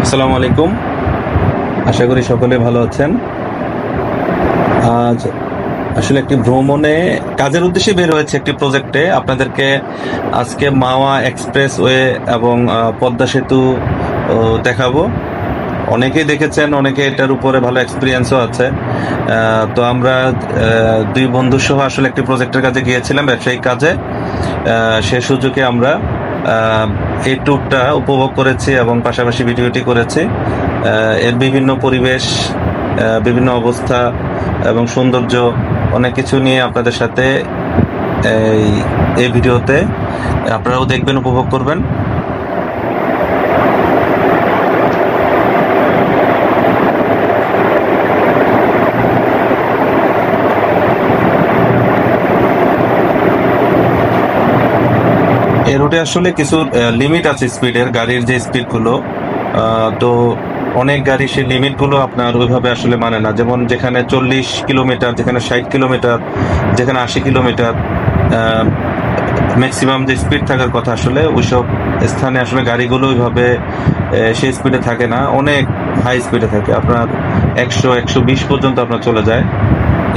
আসসালামু আলাইকুম। আশা করি সকলে ভালো আছেন। আজ আসলে একটি ভ্রমণে কাজের উদ্দেশ্যে বের হয়েছে, একটি প্রজেক্টে আপনাদেরকে আজকে মাওয়া এক্সপ্রেসওয়ে এবং পদ্মা সেতু দেখাবো। অনেকেই দেখেছেন, অনেকে এটার উপরে ভালো এক্সপিরিয়েন্সও আছে। তো আমরা দুই বন্ধু সহ আসলে একটি প্রজেক্টের কাজে গিয়েছিলাম, ব্যবসায়িক কাজে। সে সুযোগে আমরা এই ট্যুরটা উপভোগ করেছি এবং পাশাপাশি ভিডিওটি করেছি। এর বিভিন্ন পরিবেশ, বিভিন্ন অবস্থা এবং সৌন্দর্য অনেক কিছু নিয়ে আপনাদের সাথে এই ভিডিওতে আপনারাও দেখবেন, উপভোগ করবেন। এই রুটে আসলে কিছু লিমিট আছে স্পিডের, গাড়ির যে স্পিডগুলো। তো অনেক গাড়ি সেই লিমিটগুলো আপনার ওইভাবে আসলে মানে না। যেমন যেখানে 40 কিলোমিটার, যেখানে 60 কিলোমিটার, যেখানে 80 কিলোমিটার ম্যাক্সিমাম যে স্পিড থাকার কথা, আসলে ওইসব স্থানে আসলে গাড়িগুলো ওইভাবে সেই স্পিডে থাকে না, অনেক হাই স্পিডে থাকে। আপনার 100-120 পর্যন্ত আপনার চলে যায়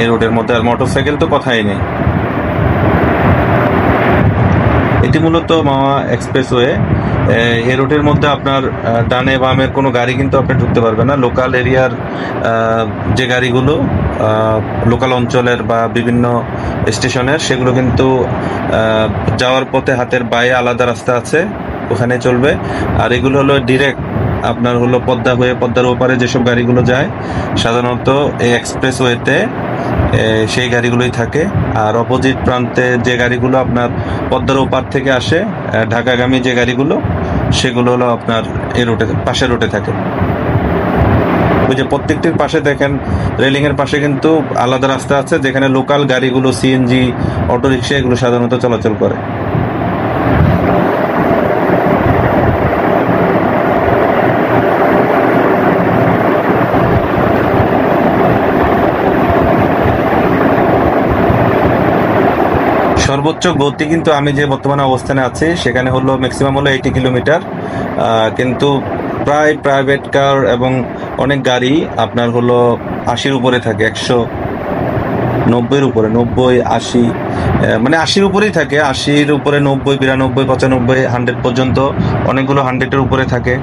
এই রোডের মধ্যে। আর মোটরসাইকেল তো কথাই নেই। এটি মূলত মাওয়া এক্সপ্রেসওয়ে। এই রুটের মধ্যে আপনার ডানে বামের কোনো গাড়ি কিন্তু আপনি ঢুকতে পারবেন না। লোকাল এরিয়ার যে গাড়িগুলো লোকাল অঞ্চলের বা বিভিন্ন স্টেশনের, সেগুলো কিন্তু যাওয়ার পথে হাতের বাঁয়ে আলাদা রাস্তা আছে, ওখানে চলবে। আর এগুলো হলো ডিরেক্ট আপনার হলো পদ্মা হয়ে, পদ্মার ওপারে যেসব গাড়িগুলো যায় সাধারণত এই এক্সপ্রেসওয়েতে সেই গাড়িগুলোই থাকে। আর অপোজিট প্রান্তে যে গাড়িগুলো আপনার পদ্মার ওপার থেকে আসে, ঢাকাগামী যে গাড়িগুলো, সেগুলো হলো আপনার এই রুটে, পাশের রুটে থাকে। ওই যে প্রত্যেকটির পাশে দেখেন, রেলিং এর পাশে কিন্তু আলাদা রাস্তা আছে, যেখানে লোকাল গাড়িগুলো, সিএনজি, অটোরিকশা, এগুলো সাধারণত চলাচল করে। সর্বোচ্চ গতি কিন্তু আমি যে বর্তমানে অবস্থানে আছি সেখানে হলো ম্যাক্সিমাম হলো 80 কিলোমিটার। কিন্তু প্রায় প্রাইভেট কার এবং অনেক গাড়ি আপনার হলো 80-র উপরে থাকে, 190-এর উপরে, 90-80, মানে 80-র উপরেই থাকে। 80-র উপরে 90, 92, 95, 100 পর্যন্ত, অনেকগুলো 100-এর উপরে থাকে।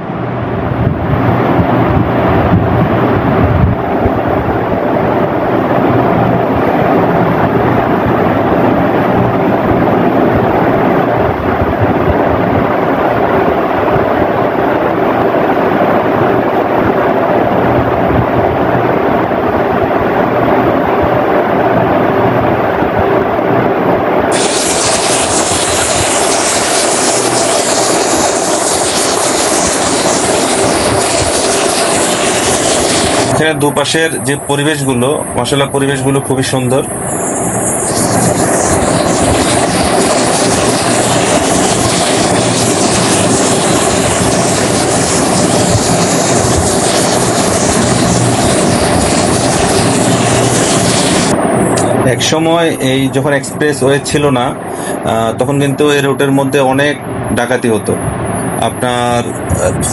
এখানে দুপাশের যে পরিবেশগুলো, মাশাআল্লাহ পরিবেশগুলো খুবই সুন্দর। এক সময় এই যখন এক্সপ্রেস ওয়ে ছিল না, তখন কিন্তু এই রুটের মধ্যে অনেক ডাকাতি হতো। আপনার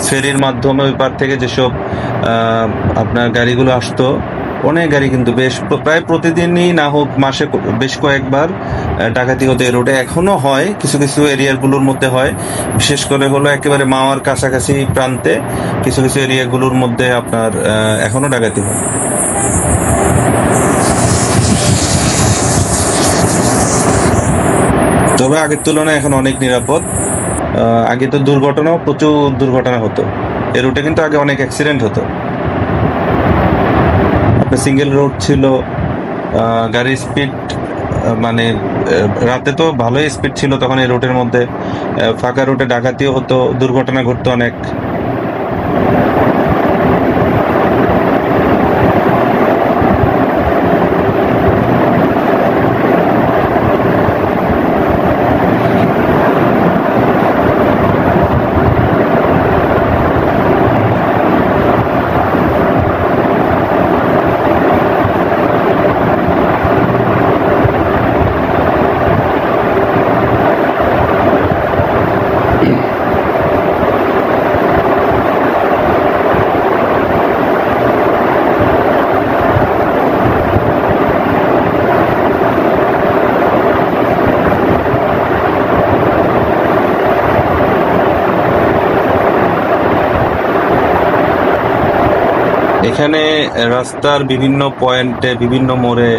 ফেরির মাধ্যমে ওই পার থেকে যেসব আপনার গাড়িগুলো আসতো, অনেক গাড়ি কিন্তু বেশ প্রায় প্রতিদিনই না হোক মাসে বেশ কয়েকবার ডাকাতি হতো এই রোডে। এখনো হয়, কিছু কিছু এরিয়াগুলোর মধ্যে হয়, বিশেষ করে হলো একেবারে মাওয়ার কাছাকাছি প্রান্তে কিছু কিছু এরিয়াগুলোর মধ্যে আপনার এখনো ডাকাতি হয়। তবে আগের তুলনায় এখন অনেক নিরাপদ। আগে তো দুর্ঘটনাও, প্রচুর দুর্ঘটনা হতো এই রুটে, কিন্তু আগে অনেক অ্যাক্সিডেন্ট হতো। আপনার সিঙ্গেল রোড ছিল, গাড়ির স্পিড মানে রাতে তো ভালোই স্পিড ছিল তখন এই রুটের মধ্যে। ফাঁকা রুটে ডাকাতিও হতো, দুর্ঘটনা ঘটতো অনেক। এখানে রাস্তার বিভিন্ন পয়েন্টে, বিভিন্ন মোড়ে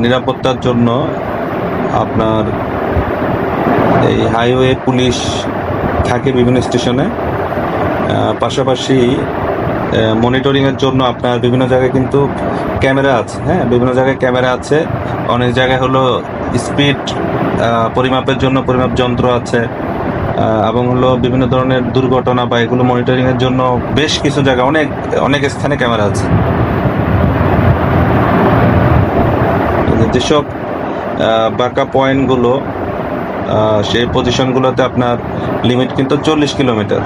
নিরাপত্তার জন্য আপনার এই হাইওয়ে পুলিশ থাকে বিভিন্ন স্টেশনে। পাশাপাশি মনিটরিংয়ের জন্য আপনার বিভিন্ন জায়গায় কিন্তু ক্যামেরা আছে। হ্যাঁ, বিভিন্ন জায়গায় ক্যামেরা আছে, অনেক জায়গায় হলো স্পিড পরিমাপের জন্য পরিমাপ যন্ত্র আছে, এবং হলো বিভিন্ন ধরনের দুর্ঘটনা বা এগুলো মনিটরিংয়ের জন্য বেশ কিছু জায়গায় অনেক অনেক স্থানে ক্যামেরা আছে। যেসব বাঁকা পয়েন্টগুলো, সেই পজিশনগুলোতে আপনার লিমিট কিন্তু 40 কিলোমিটার।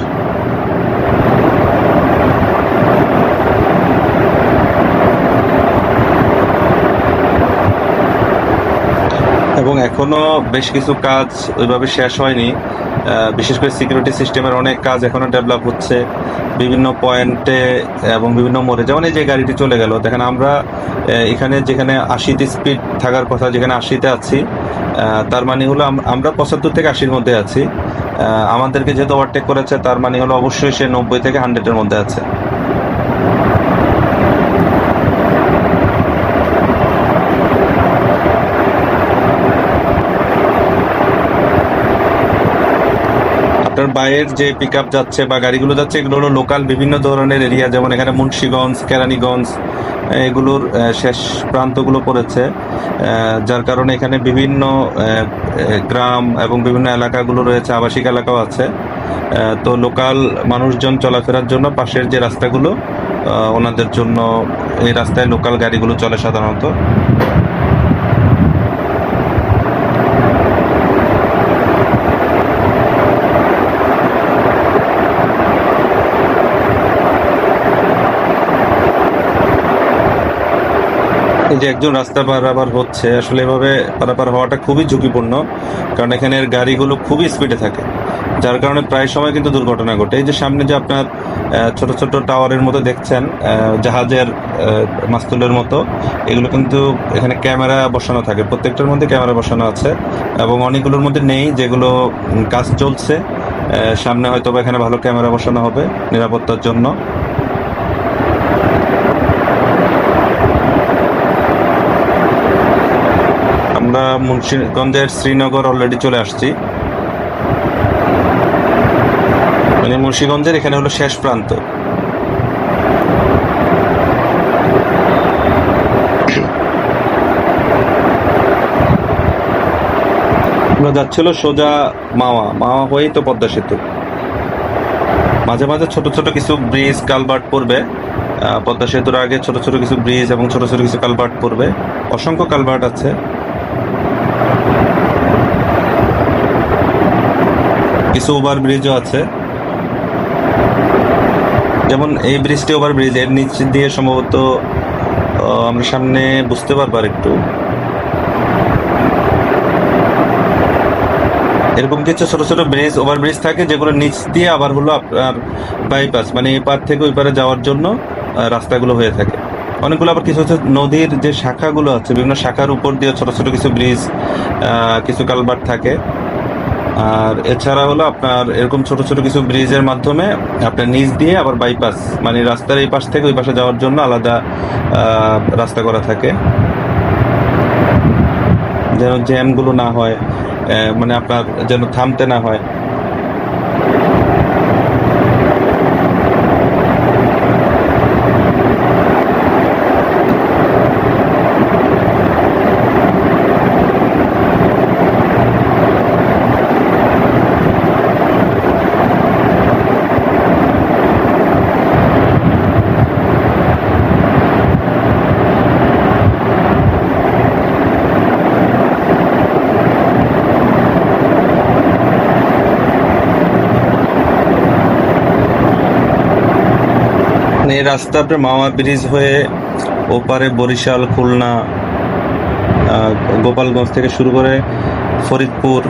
এবং এখনো বেশ কিছু কাজ ওইভাবে শেষ হয়নি। বিশেষ করে সিকিউরিটি সিস্টেমের অনেক কাজ এখনো ডেভেলপ হচ্ছে বিভিন্ন পয়েন্টে এবং বিভিন্ন মোড়ে। যেমন এই যে গাড়িটি চলে গেল, দেখেন আমরা এখানে যেখানে 80তে স্পিড থাকার কথা, যেখানে 80তে আছি, তার মানে হলো আমরা 75 থেকে 80-র মধ্যে আছি। আমাদেরকে যেহেতু ওভারটেক করেছে, তার মানে হলো অবশ্যই সে 90 থেকে 100-এর মধ্যে আছে। আপনার বাইরের যে পিক আপ যাচ্ছে বা গাড়িগুলো যাচ্ছে, এগুলো হলো লোকাল বিভিন্ন ধরনের এরিয়া। যেমন এখানে মুন্সিগঞ্জ, কেরানীগঞ্জ, এগুলোর শেষ প্রান্তগুলো পড়েছে, যার কারণে এখানে বিভিন্ন গ্রাম এবং বিভিন্ন এলাকাগুলো রয়েছে, আবাসিক এলাকাও আছে। তো লোকাল মানুষজন চলাফেরার জন্য পাশের যে রাস্তাগুলো, ওনাদের জন্য এই রাস্তায় লোকাল গাড়িগুলো চলে সাধারণত। এই যে একজন রাস্তা পারাপার হচ্ছে, আসলে এভাবে পারাপার হওয়াটা খুবই ঝুঁকিপূর্ণ, কারণ এখানের গাড়িগুলো খুবই স্পিডে থাকে, যার কারণে প্রায় সময় কিন্তু দুর্ঘটনা ঘটে। এই যে সামনে যে আপনার ছোট ছোট টাওয়ারের মতো দেখছেন, জাহাজের মাস্তুলের মতো, এগুলো কিন্তু এখানে ক্যামেরা বসানো থাকে, প্রত্যেকটার মধ্যে ক্যামেরা বসানো আছে, এবং অনেকগুলোর মধ্যে নেই, যেগুলো কাজ চলছে। সামনে হয়তো বা এখানে ভালো ক্যামেরা বসানো হবে নিরাপত্তার জন্য। আমরা মুন্সিগঞ্জের শ্রীনগর অলরেডি চলে আসছি, মানে মুন্সিগঞ্জের এখানে হলো শেষ প্রান্ত। আমরা যাচ্ছিল সোজা মাওয়া হয়েই তো পদ্মা সেতু। মাঝে মাঝে ছোট ছোট কিছু ব্রিজ কালভার্ট পড়বে, পদ্মা সেতুর আগে ছোট ছোট কিছু ব্রিজ এবং ছোট ছোট কিছু কালভার্ট পড়বে, অসংখ্য কালভার্ট আছে। কিছু ওভার ব্রিজও আছে, যেমন এই ব্রিজটি ওভার ব্রিজ, এর নিচ দিয়ে সম্ভবত আমরা সামনে বুঝতে পারবো আর একটু। এরকম কিছু ছোট ছোট ব্রিজ, ওভার ব্রিজ থাকে, যেগুলো নিচ দিয়ে আবার হলো আপনার বাইপাস, মানে এই পার থেকে ওই পারে যাওয়ার জন্য রাস্তাগুলো হয়ে থাকে। অনেকগুলো আবার কিছু নদীর যে শাখাগুলো আছে, বিভিন্ন শাখার উপর দিয়ে ছোট ছোট কিছু ব্রিজ, কিছু কালভার্ট থাকে। আর এছাড়া হলো আপনার এরকম ছোট ছোট কিছু ব্রিজের মাধ্যমে আপনার নিচ দিয়ে আবার বাইপাস, মানে রাস্তার এই পাশ থেকে ওই পাশে যাওয়ার জন্য আলাদা রাস্তা করা থাকে, যেন জ্যামগুলো না হয়, মানে আপনার যেন থামতে না হয়। এই রাস্তা আপনার মাওয়া ব্রিজ হয়ে ওপারে বরিশাল, খুলনা, গোপালগঞ্জ থেকে শুরু করে ফরিদপুর,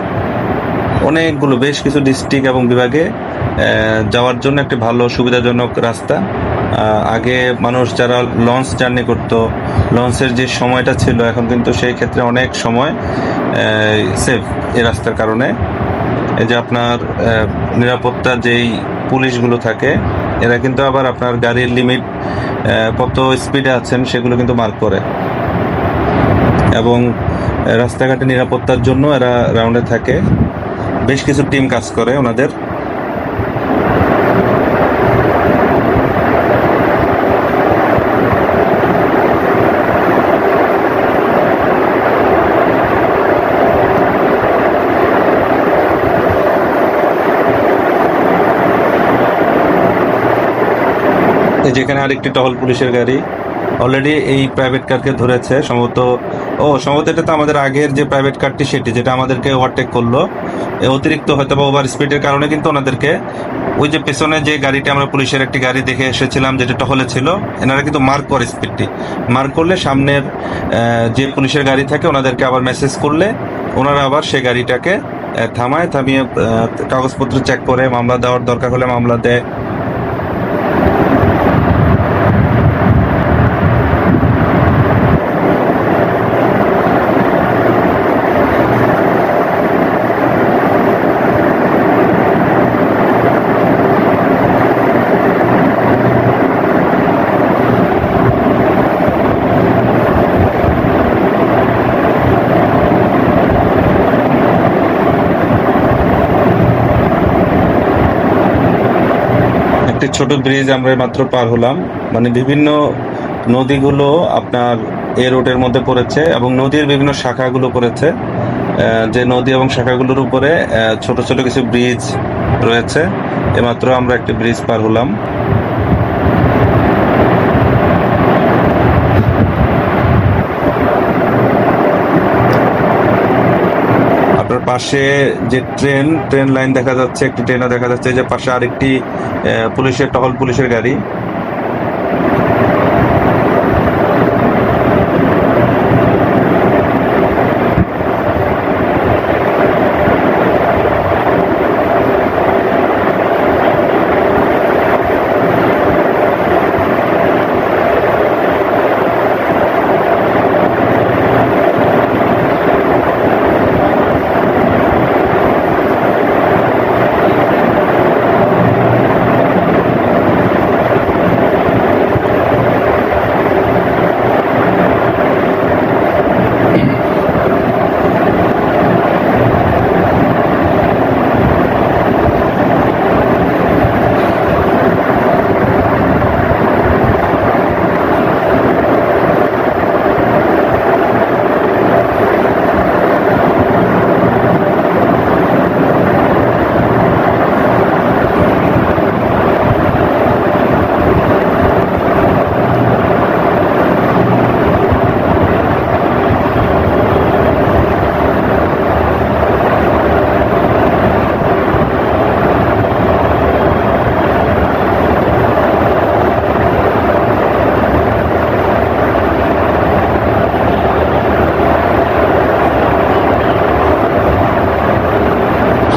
অনেকগুলো বেশ কিছু ডিস্ট্রিক্ট এবং বিভাগে যাওয়ার জন্য একটি ভালো সুবিধাজনক রাস্তা। আগে মানুষ যারা লঞ্চ জার্নি করতো, লঞ্চের যে সময়টা ছিল, এখন কিন্তু সেই ক্ষেত্রে অনেক সময় সেভ এই রাস্তার কারণে। এই যে আপনার নিরাপত্তা যেই পুলিশগুলো থাকে, এরা কিন্তু আবার আপনার গাড়ির লিমিট কত স্পিডে আছেন সেগুলো কিন্তু মার্ক করে, এবং রাস্তাঘাটে নিরাপত্তার জন্য এরা রাউন্ডে থাকে। বেশ কিছু টিম কাজ করে ওনাদের। যেখানে আরেকটি টহল পুলিশের গাড়ি অলরেডি এই প্রাইভেট কারকে ধরেছে সম্ভবত এটা তো আমাদের আগের যে প্রাইভেট কারটি সেটি, যেটা আমাদেরকে ওভারটেক করলো। অতিরিক্ত হয়তো বা ওভার স্পিডের কারণে কিন্তু ওনাদেরকে ওই যে পেছনে যে গাড়িটি আমরা পুলিশের একটি গাড়ি দেখে এসেছিলাম যেটা টহলে ছিল, এনারা কিন্তু মার্ক করে, স্পিডটি মার্ক করলে সামনের যে পুলিশের গাড়ি থাকে ওনাদেরকে আবার মেসেজ করলে ওনারা আবার সেই গাড়িটাকে থামিয়ে কাগজপত্র চেক করে মামলা দেওয়ার দরকার হলে মামলা দেয়। একটি ছোট ব্রিজ আমরা মাত্র পার হলাম। মানে বিভিন্ন নদীগুলো আপনার এই রোডের মধ্যে পড়েছে এবং নদীর বিভিন্ন শাখাগুলো পড়েছে। যে নদী এবং শাখাগুলোর উপরে ছোট ছোট কিছু ব্রিজ রয়েছে। এমাত্র আমরা একটি ব্রিজ পার হলাম। আপনার পাশে যে ট্রেন লাইন দেখা যাচ্ছে, একটি ট্রেনও দেখা যাচ্ছে, যে পাশে আরেকটি টহল পুলিশের গাড়ি।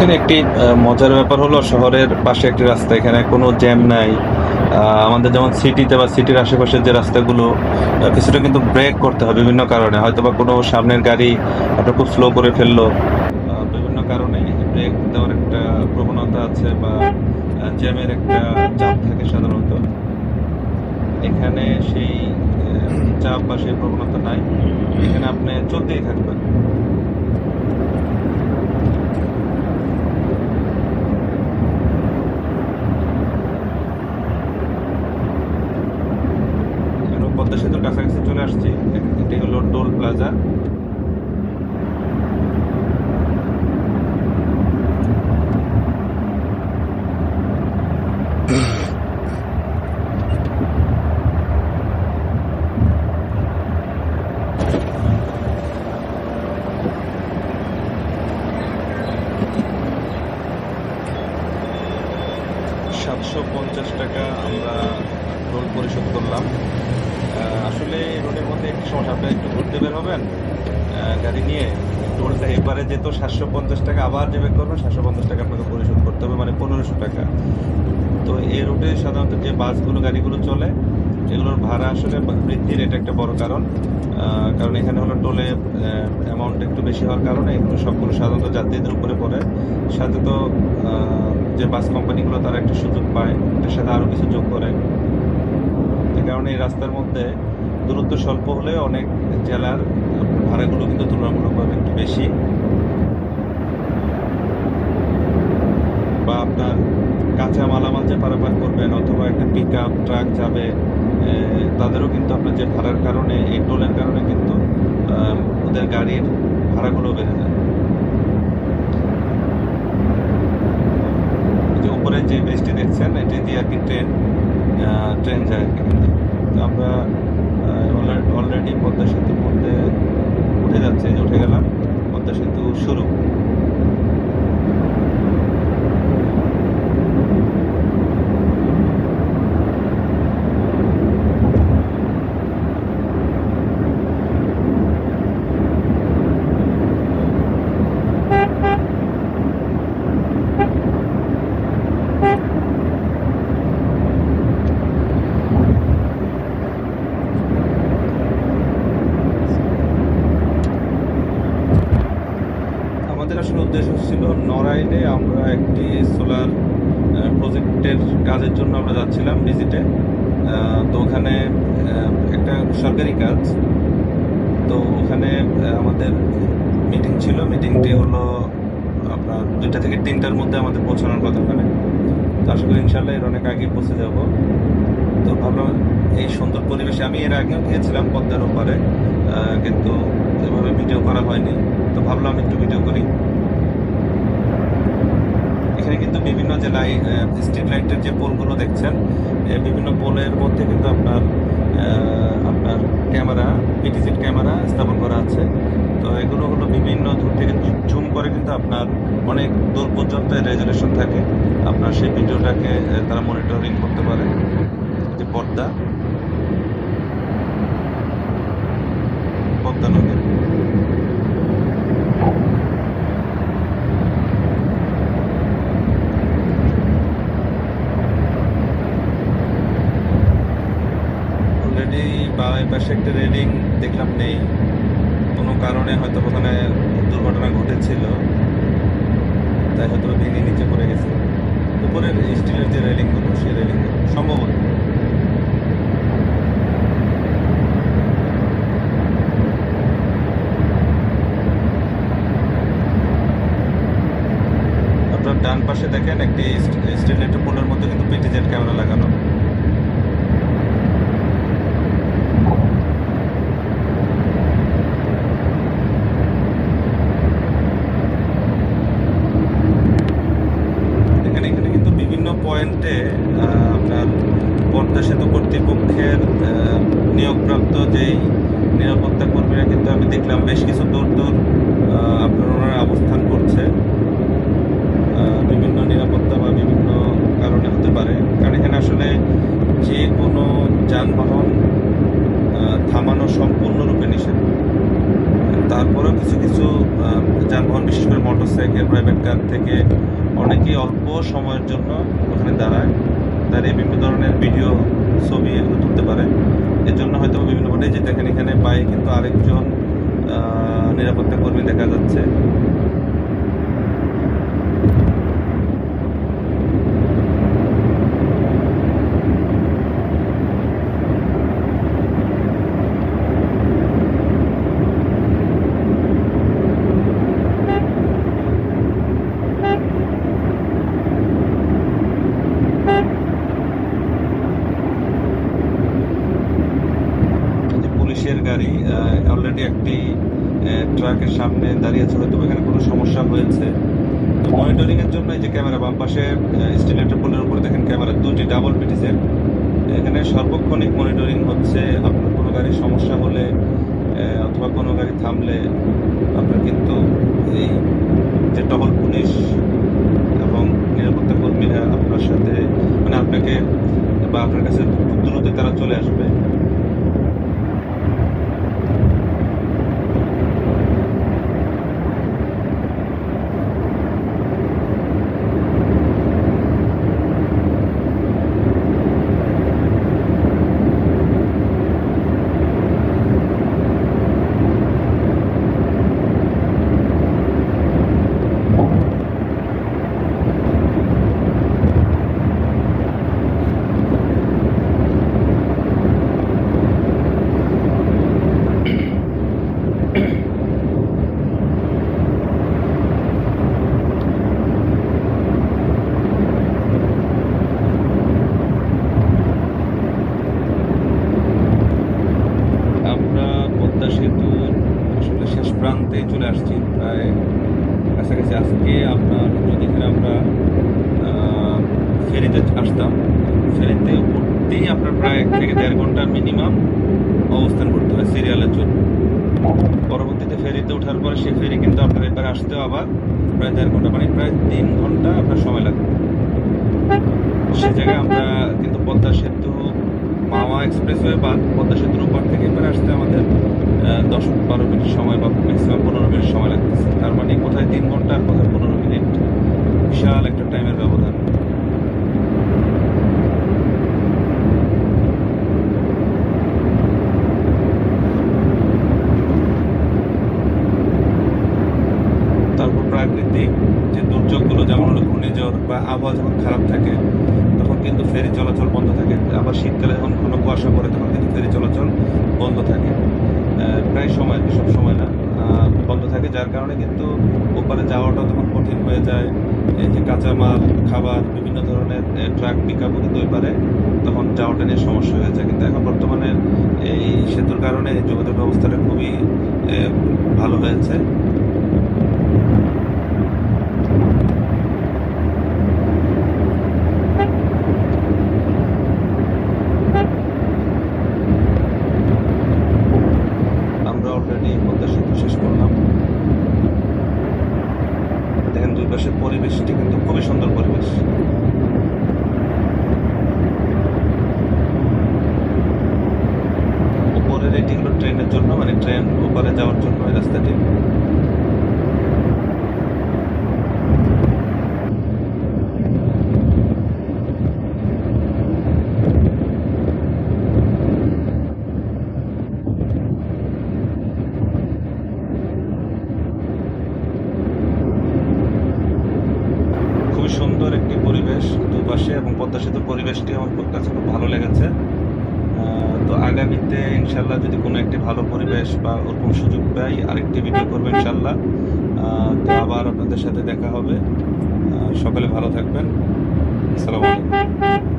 এখানে একটি মজার ব্যাপার হলো, শহরের পাশে একটি রাস্তা, এখানে কোনো জ্যাম নাই। আমাদের যেমন সিটিতে বা সিটির আশেপাশের যে রাস্তাগুলো কিছুটা কিন্তু ব্রেক করতে হয় বিভিন্ন কারণে, হয়তো বা কোনো সামনের গাড়ি আপনার খুব স্লো করে ফেললো, বিভিন্ন কারণে ব্রেক দেওয়ার একটা প্রবণতা আছে বা জ্যামের একটা চাপ থাকে সাধারণত। এখানে সেই চাপ বা সেই প্রবণতা নাই, এখানে আপনি চলতেই থাকবেন। পদ্মা সেতুর কাছাকাছি চলে আসছি। এটি হলো টোল প্লাজা। টাকা আমরা টোল পরিশোধ করলাম। আসলে রোডের মধ্যে একটি সমস্যা, আপনি একটু ঘুরতে বের হবেন গাড়ি নিয়ে, টোলটা এবারে যেত 750 টাকা, আবার যে বের করবেন 750 টাকা আপনাকে পরিশোধ করতে হবে, মানে 1500 টাকা। তো এই রুটে সাধারণত যে বাসগুলো গাড়িগুলো চলে এগুলোর ভাড়া আসলে বৃদ্ধির এটা একটা বড় কারণ। কারণ এখানে হলো টোলে অ্যামাউন্ট একটু বেশি হওয়ার কারণে এগুলো সবগুলো সাধারণত যাত্রীদের উপরে পড়ে। সাথে তো যে বাস কোম্পানিগুলো তারা একটা সুযোগ পায়, এটার সাথে আরও কিছু যোগ করে। কারণ এই রাস্তার মধ্যে দূরত্ব স্বল্প হলে অনেক জেলার ভাড়াগুলো কিন্তু তুলনামূলকভাবে একটু বেশি, বা আপনার কাঁচা মালামাল যে পারাপার করবেন অথবা একটা পিক আপ ট্রাক যাবে, তাদেরও কিন্তু আপনার যে ভাড়ার কারণে, এই টোলের কারণে কিন্তু ওদের গাড়ির ভাড়াগুলো বেড়ে যায়। যে উপরে যে ব্রিজটি দেখছেন এটি দিয়ে আর কি ট্রেন যায় আর কি। কিন্তু তো আমরা অলরেডি পদ্মা সেতুর মধ্যে উঠে যাচ্ছে, যে উঠে গেলাম, পদ্মা সেতু শুরু। আসলে উদ্দেশ্য ছিল নড়াইলে আমরা একটি সোলার প্রজেক্টের কাজের জন্য আমরা যাচ্ছিলাম ভিজিটে। তো ওখানে একটা সরকারি কাজ, তো ওখানে আমাদের মিটিং ছিল। মিটিংটি হলো আপনার 2টা থেকে 3টার মধ্যে আমাদের পৌঁছানোর কথা ওখানে। তো আশা করি ইনশাল্লাহ এর অনেক আগে পৌঁছে যাব। তো ভাবলাম এই সুন্দর পরিবেশে, আমি এর আগেও গিয়েছিলাম পদ্মার ওপারে, কিন্তু এভাবে ভিডিও করা হয়নি। তো ভাবলাম একটু ভিডিও করি। এখানে কিন্তু বিভিন্ন যে স্ট্রিট লাইটের যে পোলগুলো দেখছেন, বিভিন্ন পোলের মধ্যে কিন্তু আপনার ক্যামেরা, পিটিজেড ক্যামেরা স্থাপন করা আছে। তো এগুলো হলো বিভিন্ন দূর থেকে জুম করে কিন্তু আপনার অনেক দূর পর্যন্ত রেজুলেশন থাকে, আপনার সেই ভিডিওটাকে তারা মনিটরিং করতে পারে। যে পদ্মা নদী, অলরেডি বামের পাশে একটা রেলিং দেখলাম নেই, কোনো কারণে হয়তো ওখানে দুর্ঘটনা ঘটেছিল, তাই হয়তো ভেঙে নিচে পড়ে গেছে। উপরের স্টিলের যে রেলিংগুলো, সেই রেলিংগুলো সম্ভবত। আপনার ডান পাশে দেখেন একটি স্টিল লাইটের পোলের মধ্যে কিন্তু পিটিজেড ক্যামেরা লাগানো। এখানে কিন্তু বিভিন্ন পয়েন্টে আপনার পদ্মা সেতু কর্তৃপক্ষের নিয়োগপ্রাপ্ত যেই নিরাপত্তা কর্মীরা কিন্তু আমি দেখলাম বেশ কিছু দূর আপনার ওনারা অবস্থান করছে। বিভিন্ন নিরাপত্তা বা বিভিন্ন কারণে হতে পারে, কারণ এখানে আসলে যে কোনো যানবাহন থামানো সম্পূর্ণরূপে নিষেধ। তারপরেও কিছু যানবাহন, বিশেষ করে মোটরসাইকেল, প্রাইভেট কার থেকে অনেকেই অল্প সময়ের জন্য ওখানে দাঁড়িয়ে বিভিন্ন ধরনের ভিডিও, ছবি এগুলো তুলতে পারে। এর জন্য হয়তো বিভিন্ন যে দেখেন এখানে পায়ে কিন্তু আরেকজন নিরাপত্তা কর্মী দেখা যাচ্ছে। পুলিশের গাড়ি অলরেডি একটি ট্রাকের সামনে দাঁড়িয়ে আছে, হয়তো এখানে কোনো সমস্যা হয়েছে। তো মনিটরিং এর জন্য এই যে ক্যামেরা, বাম পাশে স্টিল লাইটের পোলের উপরে দেখেন ক্যামেরা, 2টি ডাবল পিটিজেড। এখানে সর্বক্ষণিক মনিটরিং হচ্ছে। আপনার কোনো গাড়ির সমস্যা হলে অথবা কোনো গাড়ি থামলে আপনার কিন্তু এই যে টহল পুলিশ এবং নিরাপত্তা কর্মীরা আপনার সাথে, মানে আপনাকে বা আপনার কাছে খুব দ্রুত তারা চলে আসবে। কাছাকাছি চলে আসছি, প্রায় কাছাকাছি। আজকে আপনার যদি এখানে আমরা ফেরিতে আসতাম, ফেরিতে উঠতেই আপনার প্রায় 1 থেকে 1.5 ঘন্টা মিনিমাম অবস্থান করতে হয় সিরিয়ালের জন্য। পরবর্তীতে ফেরিতে ওঠার পরে সেই ফেরি কিন্তু আপনার এবারে আসতেও আবার প্রায় 1.5 ঘন্টা, মানে প্রায় 3 ঘন্টা আপনার সময় লাগবে। সে জায়গায় আমরা কিন্তু পদ্মা সেতু মাওয়া এক্সপ্রেসওয়ে বা পদ্মা সেতুর ওপার থেকে এবারে আসতে আমাদের 10-12 মিনিট সময় বা ম্যাক্সিমাম 15 মিনিট সময় লাগতেছে। তার মানে কোথায় 3 ঘন্টা আর কোথায় 15 মিনিট, বিশাল একটা টাইমের ব্যবধান। তারপর প্রাকৃতিক যে দুর্যোগগুলো, যেমন হলো ঘূর্ণিঝড় বা আবহাওয়া যখন খারাপ থাকে তখন কিন্তু ফেরি চলাচল বন্ধ থাকে। আবার শীতকালে যখন ঘন কুয়াশা পড়ে তখন কিন্তু ফেরি চলাচল বন্ধ থাকে, প্রায় সময়, সব সময় না, বন্ধ থাকে। যার কারণে কিন্তু ওপারে যাওয়াটা তখন কঠিন হয়ে যায়। এই যে কাঁচামাল, খাবার, বিভিন্ন ধরনের ট্রাক পিকআপও কিন্তু ওইপারে তখন যাওয়াটা নিয়ে সমস্যা হয়ে যায়। কিন্তু এখন বর্তমানে এই সেতুর কারণে যোগাযোগ ব্যবস্থাটা খুবই ভালো হয়েছে। আমরা অলরেডি পদ্মা সেতু শেষ করলাম। দেখেন দুই পাশের পরিবেশটি কিন্তু খুবই সুন্দর পরিবেশ। উপরের এটি হলো ট্রেনের জন্য, মানে ট্রেন ওপারে যাওয়ার জন্য এই রাস্তাটি। খুবই সুন্দর একটি পরিবেশ দুপাশে, এবং পদ্মা সেতুর পরিবেশটি আমার কাছে খুব ভালো লেগেছে। তো আগামীতে ইনশাল্লাহ যদি কোনো একটি ভালো পরিবেশ বা ওরকম সুযোগ পাই আরেকটি ভিডিও করবো ইনশাল্লাহ। তো আবার আপনাদের সাথে দেখা হবে। সকলে ভালো থাকবেন। আসসালামু আলাইকুম।